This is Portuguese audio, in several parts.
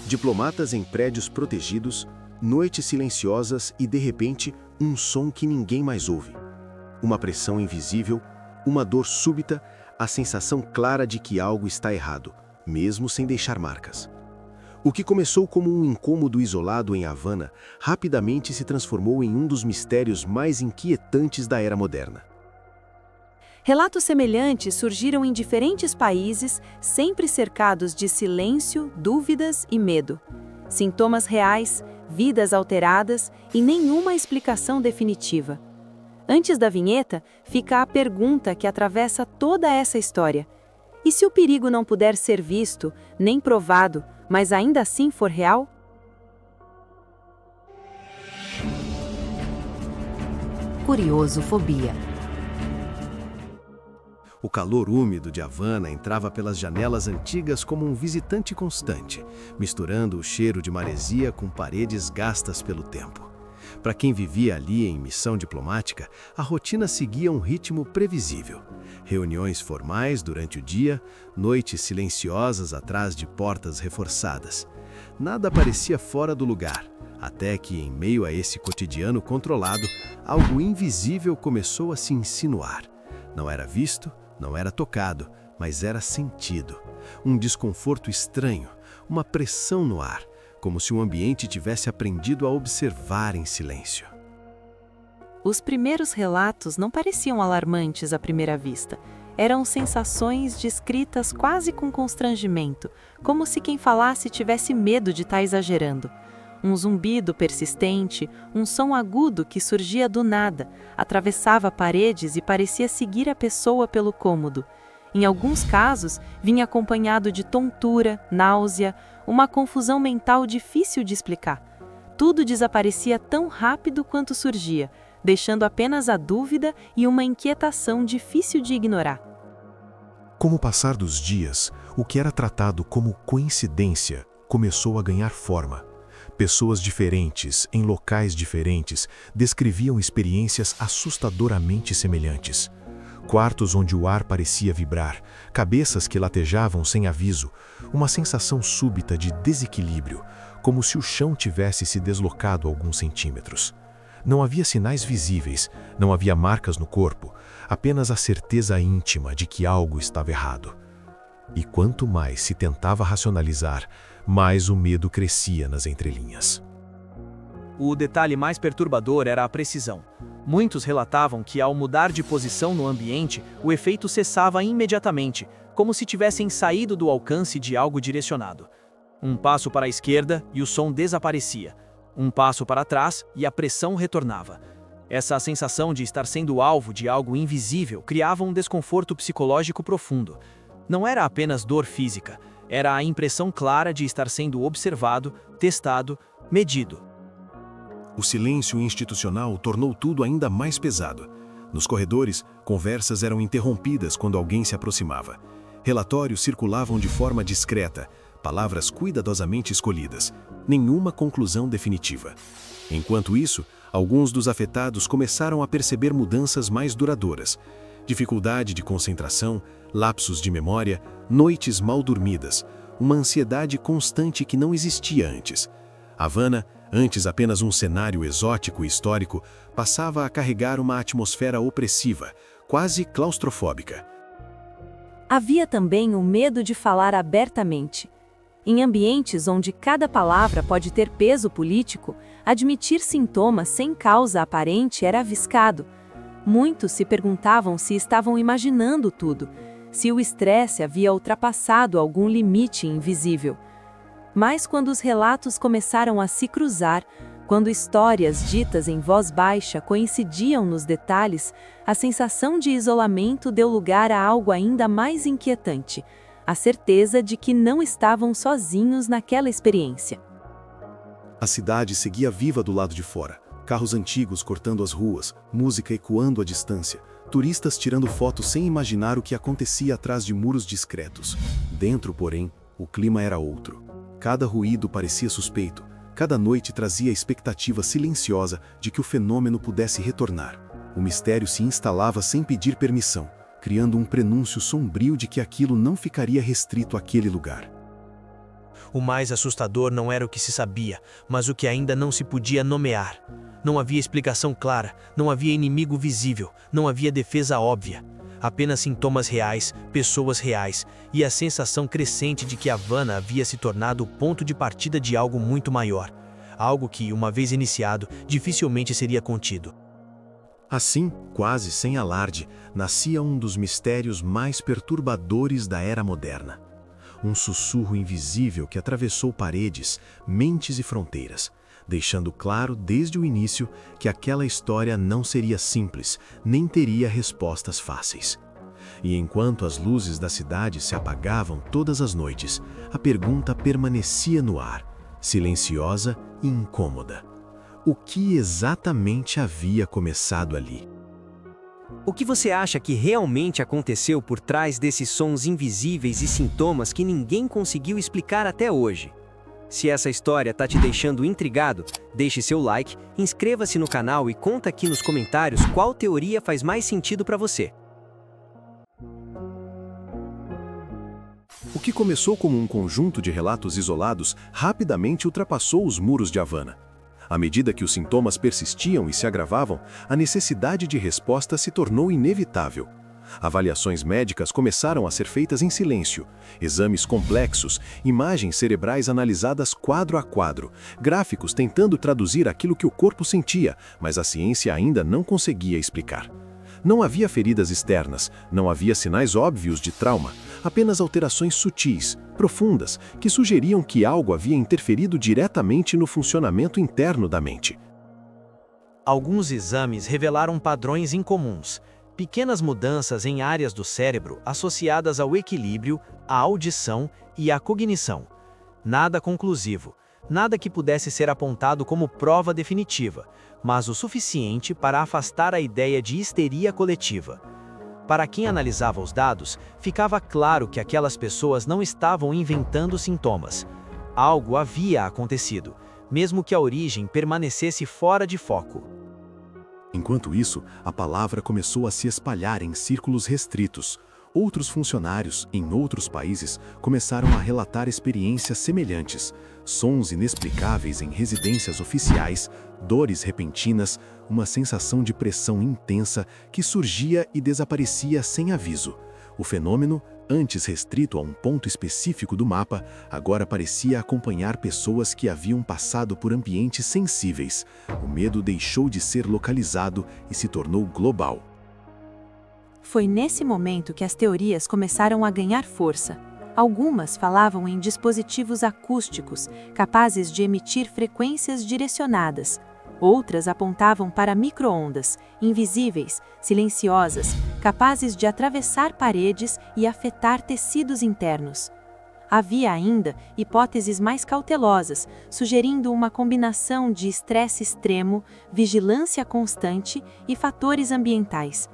Diplomatas em prédios protegidos, noites silenciosas e, de repente, um som que ninguém mais ouve. Uma pressão invisível, uma dor súbita, a sensação clara de que algo está errado, mesmo sem deixar marcas. O que começou como um incômodo isolado em Havana, rapidamente se transformou em um dos mistérios mais inquietantes da era moderna. Relatos semelhantes surgiram em diferentes países, sempre cercados de silêncio, dúvidas e medo. Sintomas reais, vidas alteradas e nenhuma explicação definitiva. Antes da vinheta, fica a pergunta que atravessa toda essa história. E se o perigo não puder ser visto, nem provado, mas ainda assim for real? Curiosofobia. O calor úmido de Havana entrava pelas janelas antigas como um visitante constante, misturando o cheiro de maresia com paredes gastas pelo tempo. Para quem vivia ali em missão diplomática, a rotina seguia um ritmo previsível. Reuniões formais durante o dia, noites silenciosas atrás de portas reforçadas. Nada parecia fora do lugar, até que, em meio a esse cotidiano controlado, algo invisível começou a se insinuar. Não era visto, não era tocado, mas era sentido. Um desconforto estranho, uma pressão no ar, como se o ambiente tivesse aprendido a observar em silêncio. Os primeiros relatos não pareciam alarmantes à primeira vista. Eram sensações descritas quase com constrangimento, como se quem falasse tivesse medo de estar exagerando. Um zumbido persistente, um som agudo que surgia do nada, atravessava paredes e parecia seguir a pessoa pelo cômodo. Em alguns casos, vinha acompanhado de tontura, náusea, uma confusão mental difícil de explicar. Tudo desaparecia tão rápido quanto surgia, deixando apenas a dúvida e uma inquietação difícil de ignorar. Com o passar dos dias, o que era tratado como coincidência começou a ganhar forma. Pessoas diferentes, em locais diferentes, descreviam experiências assustadoramente semelhantes. Quartos onde o ar parecia vibrar, cabeças que latejavam sem aviso, uma sensação súbita de desequilíbrio, como se o chão tivesse se deslocado alguns centímetros. Não havia sinais visíveis, não havia marcas no corpo, apenas a certeza íntima de que algo estava errado. E quanto mais se tentava racionalizar, mais o medo crescia nas entrelinhas. O detalhe mais perturbador era a precisão. Muitos relatavam que, ao mudar de posição no ambiente, o efeito cessava imediatamente, como se tivessem saído do alcance de algo direcionado. Um passo para a esquerda e o som desaparecia. Um passo para trás e a pressão retornava. Essa sensação de estar sendo alvo de algo invisível criava um desconforto psicológico profundo. Não era apenas dor física, era a impressão clara de estar sendo observado, testado, medido. O silêncio institucional tornou tudo ainda mais pesado. Nos corredores, conversas eram interrompidas quando alguém se aproximava. Relatórios circulavam de forma discreta, palavras cuidadosamente escolhidas, nenhuma conclusão definitiva. Enquanto isso, alguns dos afetados começaram a perceber mudanças mais duradouras. Dificuldade de concentração, lapsos de memória, noites mal dormidas, uma ansiedade constante que não existia antes. Havana, antes apenas um cenário exótico e histórico, passava a carregar uma atmosfera opressiva, quase claustrofóbica. Havia também o medo de falar abertamente. Em ambientes onde cada palavra pode ter peso político, admitir sintomas sem causa aparente era arriscado. Muitos se perguntavam se estavam imaginando tudo, se o estresse havia ultrapassado algum limite invisível. Mas quando os relatos começaram a se cruzar, quando histórias ditas em voz baixa coincidiam nos detalhes, a sensação de isolamento deu lugar a algo ainda mais inquietante, a certeza de que não estavam sozinhos naquela experiência. A cidade seguia viva do lado de fora. Carros antigos cortando as ruas, música ecoando à distância, turistas tirando fotos sem imaginar o que acontecia atrás de muros discretos. Dentro, porém, o clima era outro. Cada ruído parecia suspeito, cada noite trazia a expectativa silenciosa de que o fenômeno pudesse retornar. O mistério se instalava sem pedir permissão, criando um prenúncio sombrio de que aquilo não ficaria restrito àquele lugar. O mais assustador não era o que se sabia, mas o que ainda não se podia nomear. Não havia explicação clara, não havia inimigo visível, não havia defesa óbvia. Apenas sintomas reais, pessoas reais, e a sensação crescente de que Havana havia se tornado o ponto de partida de algo muito maior. Algo que, uma vez iniciado, dificilmente seria contido. Assim, quase sem alarde, nascia um dos mistérios mais perturbadores da era moderna. Um sussurro invisível que atravessou paredes, mentes e fronteiras, deixando claro desde o início que aquela história não seria simples, nem teria respostas fáceis. E enquanto as luzes da cidade se apagavam todas as noites, a pergunta permanecia no ar, silenciosa e incômoda. O que exatamente havia começado ali? O que você acha que realmente aconteceu por trás desses sons invisíveis e sintomas que ninguém conseguiu explicar até hoje? Se essa história tá te deixando intrigado, deixe seu like, inscreva-se no canal e conta aqui nos comentários qual teoria faz mais sentido para você. O que começou como um conjunto de relatos isolados rapidamente ultrapassou os muros de Havana. À medida que os sintomas persistiam e se agravavam, a necessidade de resposta se tornou inevitável. Avaliações médicas começaram a ser feitas em silêncio, exames complexos, imagens cerebrais analisadas quadro a quadro, gráficos tentando traduzir aquilo que o corpo sentia, mas a ciência ainda não conseguia explicar. Não havia feridas externas, não havia sinais óbvios de trauma, apenas alterações sutis, profundas, que sugeriam que algo havia interferido diretamente no funcionamento interno da mente. Alguns exames revelaram padrões incomuns, pequenas mudanças em áreas do cérebro associadas ao equilíbrio, à audição e à cognição. Nada conclusivo, nada que pudesse ser apontado como prova definitiva, mas o suficiente para afastar a ideia de histeria coletiva. Para quem analisava os dados, ficava claro que aquelas pessoas não estavam inventando sintomas. Algo havia acontecido, mesmo que a origem permanecesse fora de foco. Enquanto isso, a palavra começou a se espalhar em círculos restritos. Outros funcionários, em outros países, começaram a relatar experiências semelhantes. Sons inexplicáveis em residências oficiais, dores repentinas, uma sensação de pressão intensa que surgia e desaparecia sem aviso. O fenômeno, antes restrito a um ponto específico do mapa, agora parecia acompanhar pessoas que haviam passado por ambientes sensíveis. O medo deixou de ser localizado e se tornou global. Foi nesse momento que as teorias começaram a ganhar força. Algumas falavam em dispositivos acústicos, capazes de emitir frequências direcionadas. Outras apontavam para micro-ondas, invisíveis, silenciosas, capazes de atravessar paredes e afetar tecidos internos. Havia ainda hipóteses mais cautelosas, sugerindo uma combinação de estresse extremo, vigilância constante e fatores ambientais.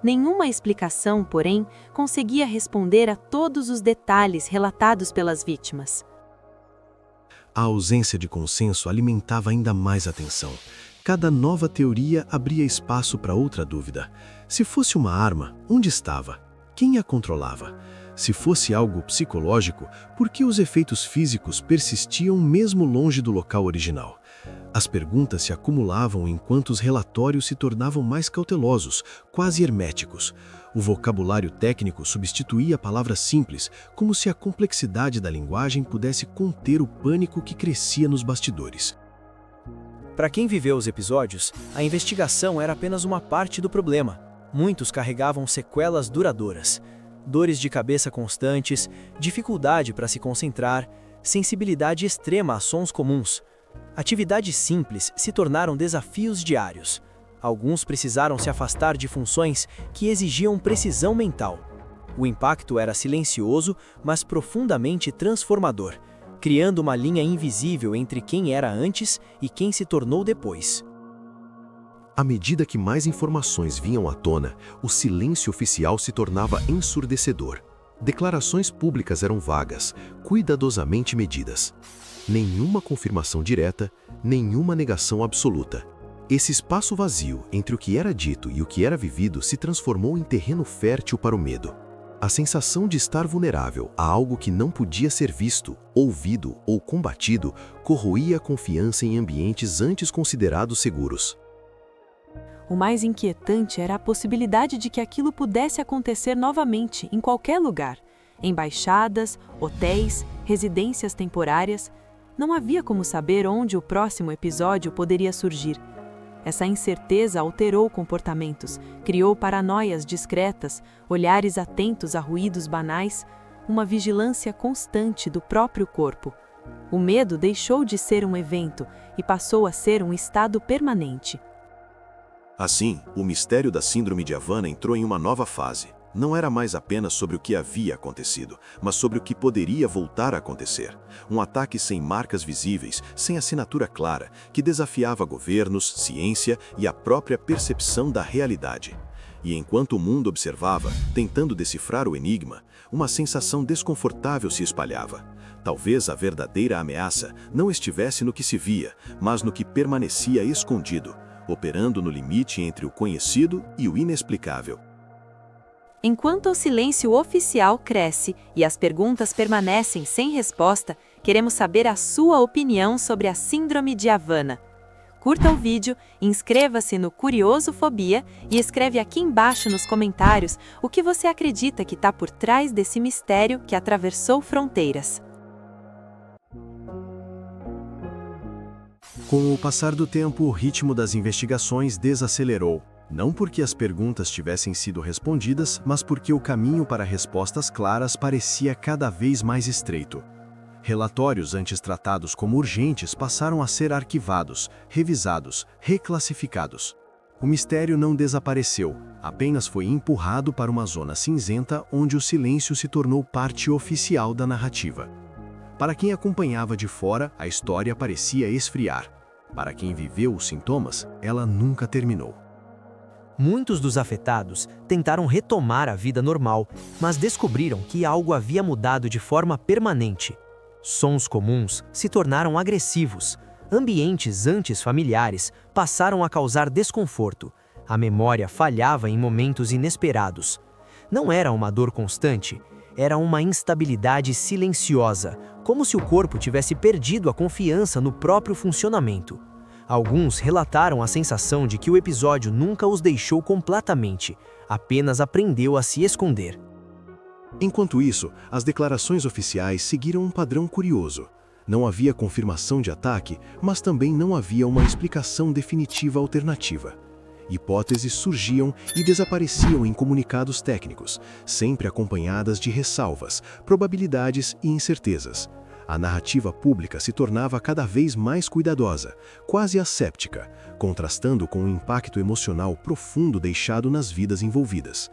Nenhuma explicação, porém, conseguia responder a todos os detalhes relatados pelas vítimas. A ausência de consenso alimentava ainda mais a tensão. Cada nova teoria abria espaço para outra dúvida. Se fosse uma arma, onde estava? Quem a controlava? Se fosse algo psicológico, por que os efeitos físicos persistiam mesmo longe do local original? As perguntas se acumulavam enquanto os relatórios se tornavam mais cautelosos, quase herméticos. O vocabulário técnico substituía palavras simples, como se a complexidade da linguagem pudesse conter o pânico que crescia nos bastidores. Para quem viveu os episódios, a investigação era apenas uma parte do problema. Muitos carregavam sequelas duradouras. Dores de cabeça constantes, dificuldade para se concentrar, sensibilidade extrema a sons comuns. Atividades simples se tornaram desafios diários. Alguns precisaram se afastar de funções que exigiam precisão mental. O impacto era silencioso, mas profundamente transformador, criando uma linha invisível entre quem era antes e quem se tornou depois. À medida que mais informações vinham à tona, o silêncio oficial se tornava ensurdecedor. Declarações públicas eram vagas, cuidadosamente medidas. Nenhuma confirmação direta, nenhuma negação absoluta. Esse espaço vazio entre o que era dito e o que era vivido se transformou em terreno fértil para o medo. A sensação de estar vulnerável a algo que não podia ser visto, ouvido ou combatido corroía a confiança em ambientes antes considerados seguros. O mais inquietante era a possibilidade de que aquilo pudesse acontecer novamente em qualquer lugar. Embaixadas, hotéis, residências temporárias. Não havia como saber onde o próximo episódio poderia surgir. Essa incerteza alterou comportamentos, criou paranoias discretas, olhares atentos a ruídos banais, uma vigilância constante do próprio corpo. O medo deixou de ser um evento e passou a ser um estado permanente. Assim, o mistério da Síndrome de Havana entrou em uma nova fase. Não era mais apenas sobre o que havia acontecido, mas sobre o que poderia voltar a acontecer. Um ataque sem marcas visíveis, sem assinatura clara, que desafiava governos, ciência e a própria percepção da realidade. E enquanto o mundo observava, tentando decifrar o enigma, uma sensação desconfortável se espalhava. Talvez a verdadeira ameaça não estivesse no que se via, mas no que permanecia escondido, operando no limite entre o conhecido e o inexplicável. Enquanto o silêncio oficial cresce e as perguntas permanecem sem resposta, queremos saber a sua opinião sobre a Síndrome de Havana. Curta o vídeo, inscreva-se no Curiosofobia e escreve aqui embaixo nos comentários o que você acredita que está por trás desse mistério que atravessou fronteiras. Com o passar do tempo, o ritmo das investigações desacelerou. Não porque as perguntas tivessem sido respondidas, mas porque o caminho para respostas claras parecia cada vez mais estreito. Relatórios antes tratados como urgentes passaram a ser arquivados, revisados, reclassificados. O mistério não desapareceu, apenas foi empurrado para uma zona cinzenta onde o silêncio se tornou parte oficial da narrativa. Para quem acompanhava de fora, a história parecia esfriar. Para quem viveu os sintomas, ela nunca terminou. Muitos dos afetados tentaram retomar a vida normal, mas descobriram que algo havia mudado de forma permanente. Sons comuns se tornaram agressivos. Ambientes antes familiares passaram a causar desconforto. A memória falhava em momentos inesperados. Não era uma dor constante, era uma instabilidade silenciosa, como se o corpo tivesse perdido a confiança no próprio funcionamento. Alguns relataram a sensação de que o episódio nunca os deixou completamente, apenas aprendeu a se esconder. Enquanto isso, as declarações oficiais seguiram um padrão curioso. Não havia confirmação de ataque, mas também não havia uma explicação definitiva alternativa. Hipóteses surgiam e desapareciam em comunicados técnicos, sempre acompanhadas de ressalvas, probabilidades e incertezas. A narrativa pública se tornava cada vez mais cuidadosa, quase asséptica, contrastando com o impacto emocional profundo deixado nas vidas envolvidas.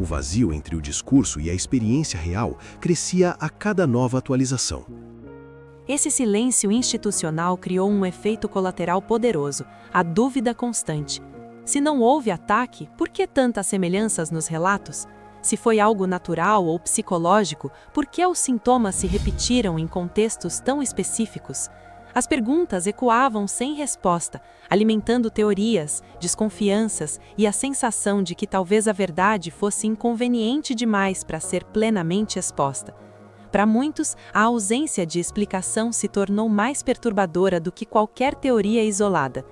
O vazio entre o discurso e a experiência real crescia a cada nova atualização. Esse silêncio institucional criou um efeito colateral poderoso, a dúvida constante. Se não houve ataque, por que tantas semelhanças nos relatos? Se foi algo natural ou psicológico, por que os sintomas se repetiram em contextos tão específicos? As perguntas ecoavam sem resposta, alimentando teorias, desconfianças e a sensação de que talvez a verdade fosse inconveniente demais para ser plenamente exposta. Para muitos, a ausência de explicação se tornou mais perturbadora do que qualquer teoria isolada.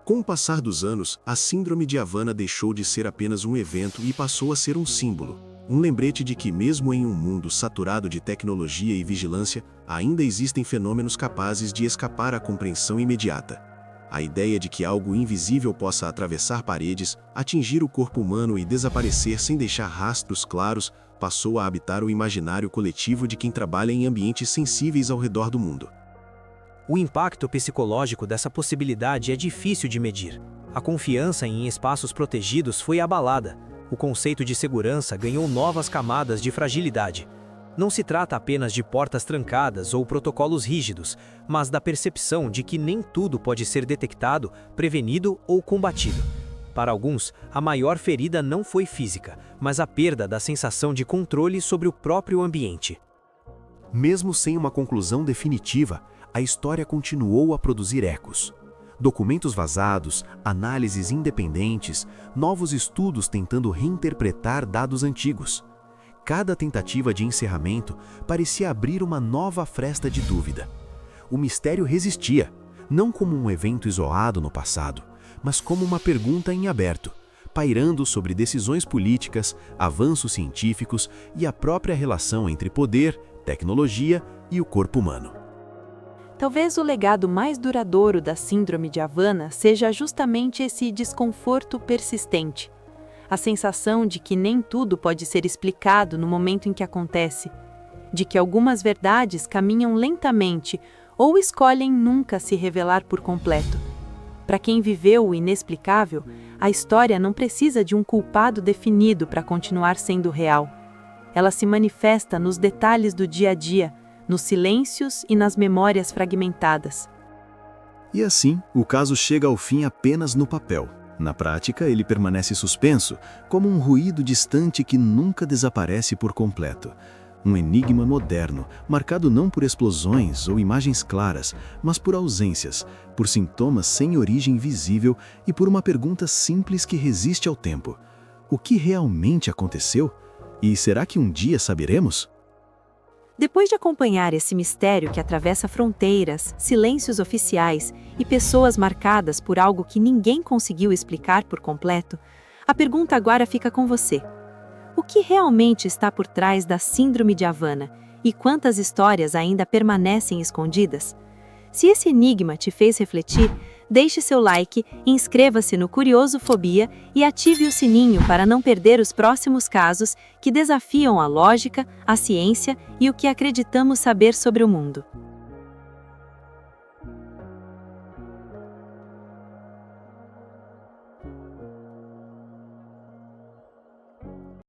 Com o passar dos anos, a Síndrome de Havana deixou de ser apenas um evento e passou a ser um símbolo. Um lembrete de que, mesmo em um mundo saturado de tecnologia e vigilância, ainda existem fenômenos capazes de escapar à compreensão imediata. A ideia de que algo invisível possa atravessar paredes, atingir o corpo humano e desaparecer sem deixar rastros claros, passou a habitar o imaginário coletivo de quem trabalha em ambientes sensíveis ao redor do mundo. O impacto psicológico dessa possibilidade é difícil de medir. A confiança em espaços protegidos foi abalada. O conceito de segurança ganhou novas camadas de fragilidade. Não se trata apenas de portas trancadas ou protocolos rígidos, mas da percepção de que nem tudo pode ser detectado, prevenido ou combatido. Para alguns, a maior ferida não foi física, mas a perda da sensação de controle sobre o próprio ambiente. Mesmo sem uma conclusão definitiva, a história continuou a produzir ecos. Documentos vazados, análises independentes, novos estudos tentando reinterpretar dados antigos. Cada tentativa de encerramento parecia abrir uma nova fresta de dúvida. O mistério resistia, não como um evento isolado no passado, mas como uma pergunta em aberto, pairando sobre decisões políticas, avanços científicos e a própria relação entre poder, tecnologia e o corpo humano. Talvez o legado mais duradouro da Síndrome de Havana seja justamente esse desconforto persistente. A sensação de que nem tudo pode ser explicado no momento em que acontece, de que algumas verdades caminham lentamente ou escolhem nunca se revelar por completo. Para quem viveu o inexplicável, a história não precisa de um culpado definido para continuar sendo real. Ela se manifesta nos detalhes do dia a dia, nos silêncios e nas memórias fragmentadas. E assim, o caso chega ao fim apenas no papel. Na prática, ele permanece suspenso, como um ruído distante que nunca desaparece por completo. Um enigma moderno, marcado não por explosões ou imagens claras, mas por ausências, por sintomas sem origem visível e por uma pergunta simples que resiste ao tempo. O que realmente aconteceu? E será que um dia saberemos? Depois de acompanhar esse mistério que atravessa fronteiras, silêncios oficiais e pessoas marcadas por algo que ninguém conseguiu explicar por completo, a pergunta agora fica com você. O que realmente está por trás da Síndrome de Havana e quantas histórias ainda permanecem escondidas? Se esse enigma te fez refletir, deixe seu like, inscreva-se no Curiosofobia e ative o sininho para não perder os próximos casos que desafiam a lógica, a ciência e o que acreditamos saber sobre o mundo.